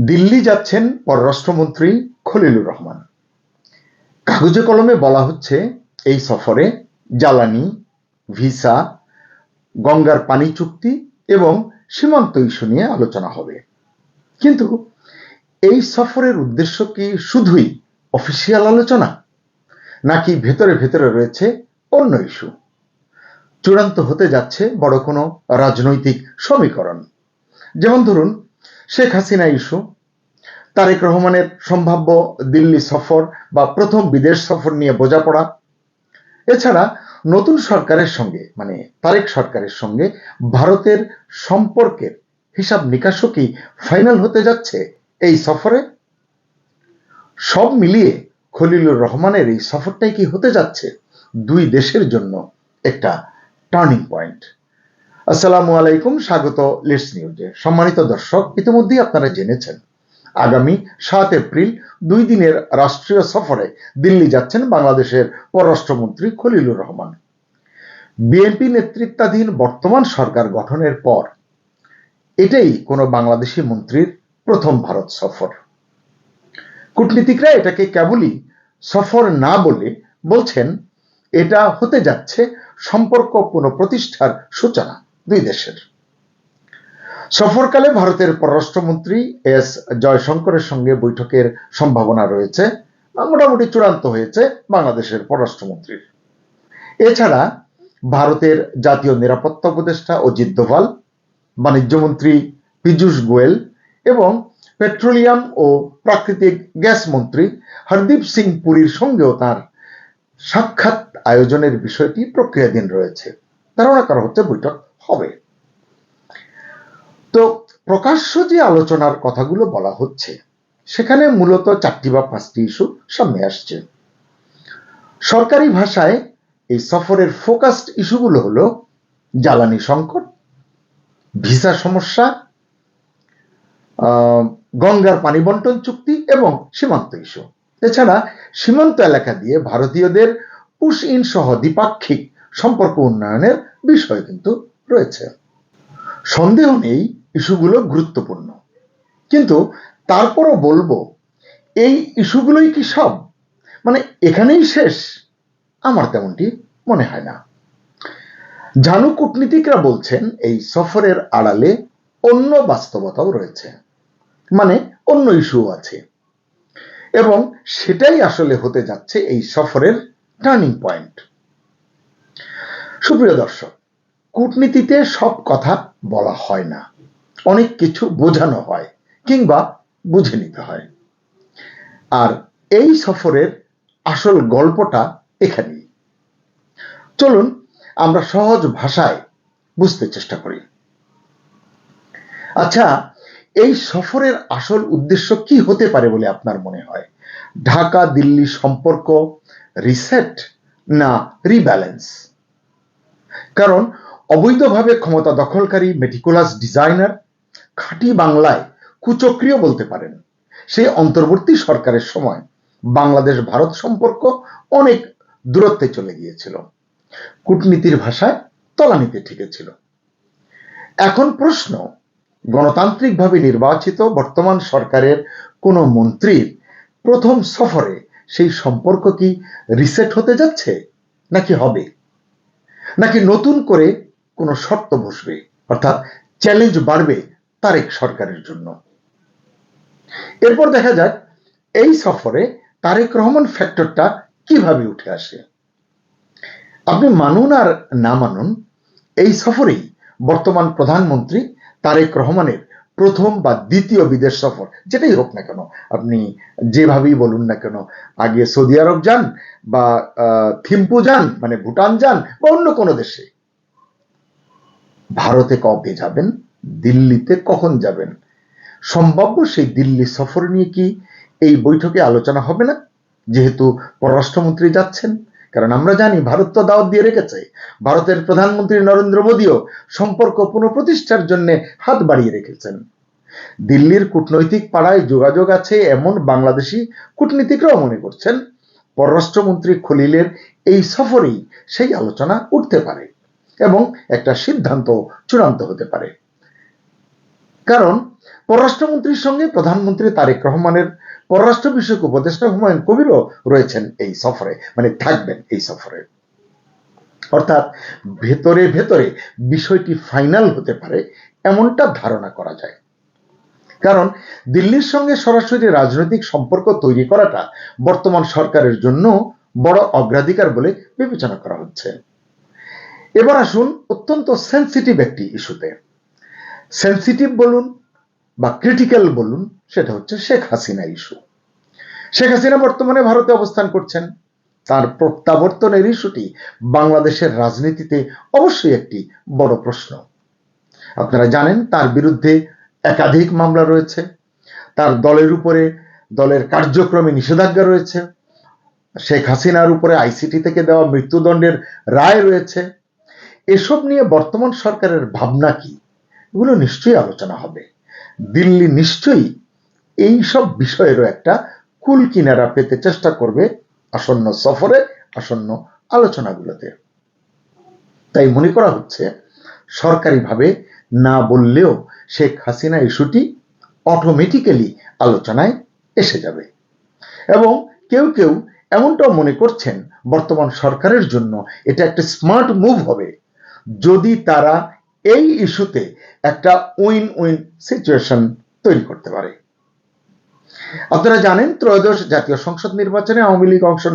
দিল্লি যাচ্ছেন পররাষ্ট্রমন্ত্রী খলিলুর রহমান। কাগজে কলমে বলা হচ্ছে এই সফরে জ্বালানি, ভিসা, গঙ্গার পানি চুক্তি এবং সীমান্ত ইস্যু নিয়ে আলোচনা হবে। কিন্তু এই সফরের উদ্দেশ্য কি শুধুই অফিসিয়াল আলোচনা, নাকি ভেতরে ভেতরে রয়েছে অন্য ইস্যু? চূড়ান্ত হতে যাচ্ছে বড় কোনো রাজনৈতিক সমীকরণ। যেমন ধরুন, শেখ হাসিনা ইস্যু, তারেক রহমানের সম্ভাব্য দিল্লি সফর বা প্রথম বিদেশ সফর নিয়ে বোঝাপড়া। এছাড়া নতুন সরকারের সঙ্গে মানে তারেক সরকারের সঙ্গে ভারতের সম্পর্কের হিসাব নিকাশও কি ফাইনাল হতে যাচ্ছে এই সফরে? সব মিলিয়ে খলিলুর রহমানের এই সফরটাই কি হতে যাচ্ছে দুই দেশের জন্য একটা টার্নিং পয়েন্ট? আসসালামু আলাইকুম, স্বাগত লিডস নিউজে। সম্মানিত দর্শক, ইতিমধ্যেই আপনারা জেনেছেন আগামী 7 এপ্রিল 2 দিনের রাষ্ট্রীয় সফরে দিল্লি যাচ্ছেন বাংলাদেশের পররাষ্ট্রমন্ত্রী খলিলুর রহমান। বিএনপি নেতৃত্বাধীন বর্তমান সরকার গঠনের পর এটাই কোনো বাংলাদেশি মন্ত্রীর প্রথম ভারত সফর। কূটনীতিকরা এটাকে কেবলই সফর না বলে বলছেন এটা হতে যাচ্ছে সম্পর্ক পুনঃপ্রতিষ্ঠার সূচনা দুই দেশের। সফরকালে ভারতের পররাষ্ট্রমন্ত্রী এস জয়শঙ্করের সঙ্গে বৈঠকের সম্ভাবনা রয়েছে, মোটামুটি চূড়ান্ত হয়েছে বাংলাদেশের পররাষ্ট্রমন্ত্রীর। এছাড়া ভারতের জাতীয় নিরাপত্তা উপদেষ্টা অজিত দোভাল, বাণিজ্যমন্ত্রী পীযূষ গোয়েল এবং পেট্রোলিয়াম ও প্রাকৃতিক গ্যাস মন্ত্রী হরদীপ সিং পুরীর সঙ্গেও তার সাক্ষাৎ আয়োজনের বিষয়টি প্রক্রিয়াধীন রয়েছে। ধারণা করা হচ্ছে বৈঠক হবে। তো প্রকাশ্য যে আলোচনার কথাগুলো বলা হচ্ছে সেখানে মূলত 4টি বা 5টি ইস্যু সামনে আসছে। সরকারি ভাষায় এই সফরের ফোকাসড ইস্যুগুলো হলো জ্বালানি সংকট, ভিসা সমস্যা, গঙ্গার পানি বন্টন চুক্তি এবং সীমান্ত ইস্যু। এছাড়া সীমান্ত এলাকা দিয়ে ভারতীয়দের পুশ ইন সহ দ্বিপাক্ষিক সম্পর্ক উন্নয়নের বিষয় কিন্তু রয়েছে। সন্দেহ নেই ইস্যুগুলো গুরুত্বপূর্ণ, কিন্তু তারপরও বলবো এই ইস্যুগুলোই কি সব, মানে এখানেই শেষ? আমার তেমনটি মনে হয় না। জানু কূটনীতিকরা বলছেন এই সফরের আড়ালে অন্য বাস্তবতাও রয়েছে, মানে অন্য ইস্যু আছে, এবং সেটাই আসলে হতে যাচ্ছে এই সফরের টার্নিং পয়েন্ট। সুপ্রিয় দর্শক, কূটনীতিতে সব কথা বলা হয় না, অনেক কিছু বোঝানো হয় কিংবা বুঝে নিতে হয়। আর এই সফরের আসল গল্পটা এখানেই। চলুন আমরা সহজ ভাষায় বুঝতে চেষ্টা করি। আচ্ছা, এই সফরের আসল উদ্দেশ্য কি হতে পারে বলে আপনার মনে হয়? ঢাকা দিল্লি সম্পর্ক রিসেট না রিব্যালেন্স? কারণ অবৈধভাবে ক্ষমতা দখলকারী মেটিকুলাস ডিজাইনার, খাঁটি বাংলায় কুচক্রীও বলতে পারেন, সেই অন্তর্বর্তী সরকারের সময় বাংলাদেশ ভারত সম্পর্ক অনেক দূরত্বে চলে গিয়েছিল, কূটনীতির ভাষায় তলানিতে ঠেকেছিল। এখন প্রশ্ন, গণতান্ত্রিকভাবে নির্বাচিত বর্তমান সরকারের কোনো মন্ত্রীর প্রথম সফরে সেই সম্পর্ক কি রিসেট হতে যাচ্ছে, নাকি হবে, নাকি নতুন করে কোনো শর্ত বসবে, অর্থাৎ চ্যালেঞ্জ বাড়বে তারেক সরকারের জন্য? এরপর দেখা যাক এই সফরে তারেক রহমান ফ্যাক্টরটা কিভাবে উঠে আসে। আপনি মানুন আর না মানুন, এই সফরেই বর্তমান প্রধানমন্ত্রী তারেক রহমানের প্রথম বা দ্বিতীয় বিদেশ সফর, যেটাই হোক না কেন, আপনি যেভাবেই বলুন না কেন, আগে সৌদি আরব যান বা থিম্পু যান মানে ভুটান যান বা অন্য কোনো দেশে, ভারতে কবে যাবেন, দিল্লিতে কখন যাবেন, সম্ভাব্য সেই দিল্লি সফর নিয়ে কি এই বৈঠকে আলোচনা হবে না, যেহেতু পররাষ্ট্রমন্ত্রী যাচ্ছেন? কারণ আমরা জানি ভারত তো দাওয়াত দিয়ে রেখেছে, ভারতের প্রধানমন্ত্রী নরেন্দ্র মোদীও সম্পর্ক পুনঃপ্রতিষ্ঠার জন্য হাত বাড়িয়ে রেখেছেন। দিল্লির কূটনৈতিক পাড়ায় যোগাযোগ আছে এমন বাংলাদেশি কূটনীতিকরাও মনে করছেন পররাষ্ট্রমন্ত্রী খলিলের এই সফরেই সেই আলোচনা উঠতে পারে এবং একটা সিদ্ধান্ত চূড়ান্ত হতে পারে। কারণ পররাষ্ট্রমন্ত্রীর সঙ্গে প্রধানমন্ত্রী তারেক রহমানের পররাষ্ট্র বিষয়ক উপদেষ্টা হুমায়ুন কবিরও রয়েছেন এই সফরে, মানে থাকবেন এই সফরে। অর্থাৎ ভেতরে ভেতরে বিষয়টি ফাইনাল হতে পারে এমনটা ধারণা করা যায়। কারণ দিল্লির সঙ্গে সরাসরি রাজনৈতিক সম্পর্ক তৈরি করাটা বর্তমান সরকারের জন্য বড় অগ্রাধিকার বলে বিবেচনা করা হচ্ছে। এবার আসুন অত্যন্ত সেন্সিটিভ একটি ইস্যুতে। সেন্সিটিভ বলুন বা ক্রিটিক্যাল বলুন, সেটা হচ্ছে শেখ হাসিনা ইস্যু। শেখ হাসিনা বর্তমানে ভারতে অবস্থান করছেন। তার প্রত্যাবর্তনের ইস্যুটি বাংলাদেশের রাজনীতিতে অবশ্যই একটি বড় প্রশ্ন। আপনারা জানেন তার বিরুদ্ধে একাধিক মামলা রয়েছে, তার দলের উপরে দলের কার্যক্রমে নিষেধাজ্ঞা রয়েছে, শেখ হাসিনার উপরে আইসিটি থেকে দেওয়া মৃত্যুদণ্ডের রায় রয়েছে। এসব নিয়ে বর্তমান সরকারের ভাবনা কি, এগুলো নিশ্চয়ই আলোচনা হবে। দিল্লি নিশ্চয়ই এই সব বিষয়েরও একটা কুল কিনারা পেতে চেষ্টা করবে আসন্ন সফরে, আসন্ন আলোচনাগুলোতে। তাই মনে করা হচ্ছে সরকারিভাবে না বললেও শেখ হাসিনা ইস্যুটি অটোমেটিক্যালি আলোচনায় এসে যাবে। এবং কেউ কেউ এমনটাও মনে করছেন বর্তমান সরকারের জন্য এটা একটা স্মার্ট মুভ হবে যদি তারা এই ইস্যুতে একটা উইন উইন সিচুয়েশন তৈরি করতে পারে। আপনারা জানেন ত্রয়োদশ জাতীয় সংসদ নির্বাচনে আওয়ামী লীগ অংশ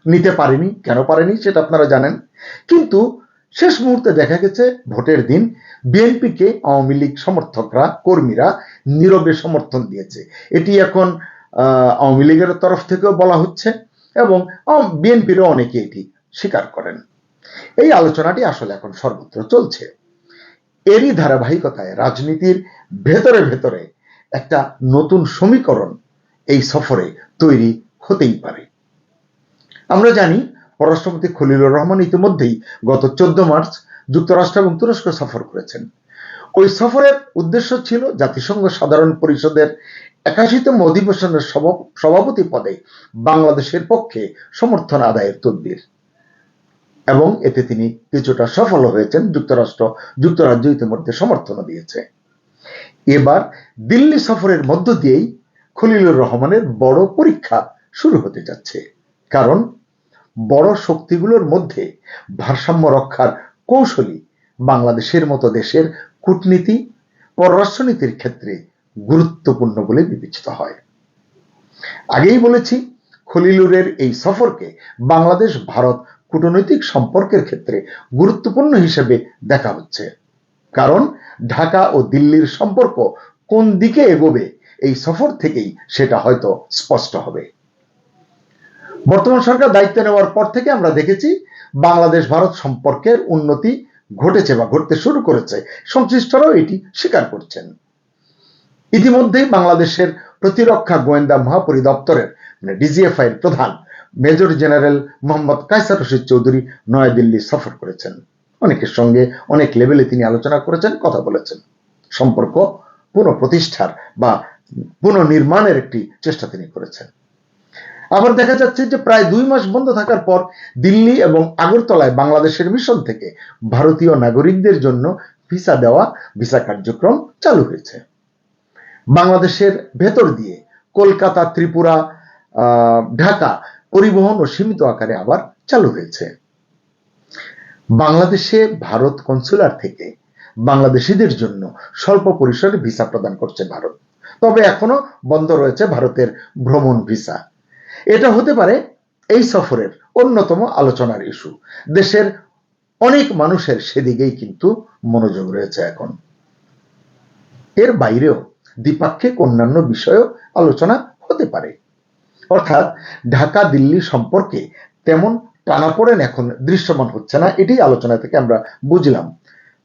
নিতে পারেনি। কেন পারেনি সেটা আপনারা জানেন। কিন্তু শেষ মুহূর্তে দেখা গেছে ভোটের দিন বিএনপিকে আওয়ামী লীগ সমর্থকরা, কর্মীরা নীরবে সমর্থন দিয়েছে। এটি এখন আওয়ামী লীগের তরফ থেকেও বলা হচ্ছে এবং বিএনপিরও অনেকে এটি স্বীকার করেন। এই আলোচনাটি আসলে এখন সর্বত্র চলছে। এরই ধারাবাহিকতায় রাজনীতির ভেতরে ভেতরে একটা নতুন সমীকরণ এই সফরে তৈরি হতেই পারে। আমরা জানি পররাষ্ট্রমন্ত্রী খলিলুর রহমান ইতিমধ্যেই গত 14 মার্চ যুক্তরাষ্ট্র এবং তুরস্ক সফর করেছেন। ওই সফরের উদ্দেশ্য ছিল জাতিসংঘ সাধারণ পরিষদের 81তম অধিবেশনের সভাপতি পদে বাংলাদেশের পক্ষে সমর্থন আদায়ের তদবির, এবং এতে তিনি কিছুটা সফল হয়েছেন। যুক্তরাজ্য ইতিমধ্যে সমর্থনও দিয়েছে। এবার দিল্লি সফরের মধ্য দিয়েই খলিলুর রহমানের বড় পরীক্ষা শুরু হতে যাচ্ছে। কারণ বড় শক্তিগুলোর মধ্যে ভারসাম্য রক্ষার কৌশলী বাংলাদেশের মতো দেশের কূটনীতি, পররাষ্ট্রনীতির ক্ষেত্রে গুরুত্বপূর্ণ বলে বিবেচিত হয়। আগেই বলেছি খলিলুরের এই সফরকে বাংলাদেশ ভারত কূটনৈতিক সম্পর্কের ক্ষেত্রে গুরুত্বপূর্ণ হিসেবে দেখা হচ্ছে। কারণ ঢাকা ও দিল্লির সম্পর্ক কোন দিকে এগোবে এই সফর থেকেই সেটা হয়তো স্পষ্ট হবে। বর্তমান সরকার দায়িত্ব নেওয়ার পর থেকে আমরা দেখেছি বাংলাদেশ ভারত সম্পর্কের উন্নতি ঘটেছে বা ঘটতে শুরু করেছে। সংশ্লিষ্টরাও এটি স্বীকার করছেন। ইতিমধ্যেই বাংলাদেশের প্রতিরক্ষা গোয়েন্দা মহাপরিদপ্তরের ডিজিএফআই এর প্রধান মেজর জেনারেল মোহাম্মদ কায়সার রশিদ চৌধুরী নয়াদিল্লি সফর করেছেন। অনেকের সঙ্গে অনেক লেভেলে তিনি আলোচনা করেছেন, কথা বলেছেন। সম্পর্ক পুনঃপ্রতিষ্ঠার বা পুনর্নির্মাণের একটি চেষ্টা তিনি করেছেন। আবার দেখা যাচ্ছে যে প্রায় 2 মাস বন্ধ থাকার পর দিল্লি এবং আগরতলায় বাংলাদেশের মিশন থেকে ভারতীয় নাগরিকদের জন্য ভিসা কার্যক্রম চালু হয়েছে। বাংলাদেশের ভেতর দিয়ে কলকাতা, ত্রিপুরা, ঢাকা পরিবহন ও সীমিত আকারে আবার চালু হয়েছে। বাংলাদেশে ভারত কনসুলার থেকে বাংলাদেশিদের জন্য স্বল্প পরিসরে ভিসা প্রদান করছে ভারত। তবে এখনো বন্ধ রয়েছে ভারতের ভ্রমণ ভিসা। এটা হতে পারে এই সফরের অন্যতম আলোচনার ইস্যু। দেশের অনেক মানুষের সেদিকেই কিন্তু মনোযোগ রয়েছে এখন। এর বাইরেও দ্বিপাক্ষিক অন্যান্য বিষয়েও আলোচনা হতে পারে। অর্থাৎ ঢাকা দিল্লি সম্পর্কে তেমন টানাপোড়েন এখন দৃশ্যমান হচ্ছে না, এটি আলোচনা থেকে আমরা বুঝলাম।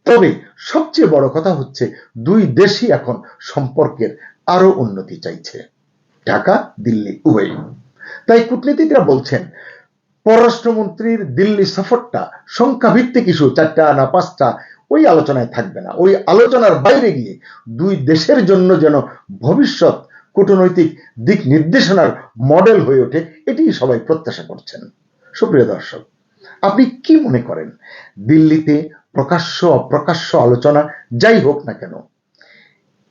তবে সবচেয়ে বড় কথা হচ্ছে দুই দেশই এখন সম্পর্কের আরো উন্নতি চাইছে, ঢাকা দিল্লি উভয়। তাই কূটনীতিকরা বলছেন পররাষ্ট্রমন্ত্রীর দিল্লি সফরটা সংখ্যাভিত্তিক ইস্যু, 4টা না 5টা, ওই আলোচনায় থাকবে না। ওই আলোচনার বাইরে গিয়ে দুই দেশের জন্য যেন ভবিষ্যৎ কূটনৈতিক দিক নির্দেশনার মডেল হয়ে ওঠে, এটি সবাই প্রত্যাশা করছেন। সুপ্রিয় দর্শক, আপনি কি মনে করেন দিল্লিতে প্রকাশ্য অপ্রকাশ্য আলোচনা যাই হোক না কেন,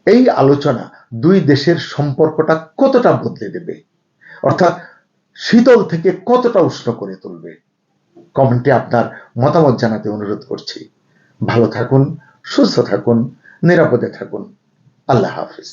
এই আলোচনা দুই দেশের সম্পর্কটা কতটা বদলে দেবে, অর্থাৎ শীতল থেকে কতটা উষ্ণ করে তুলবে? কমেন্টে আপনার মতামত জানাতে অনুরোধ করছি। ভালো থাকুন, সুস্থ থাকুন, নিরাপদে থাকুন। আল্লাহ হাফিজ।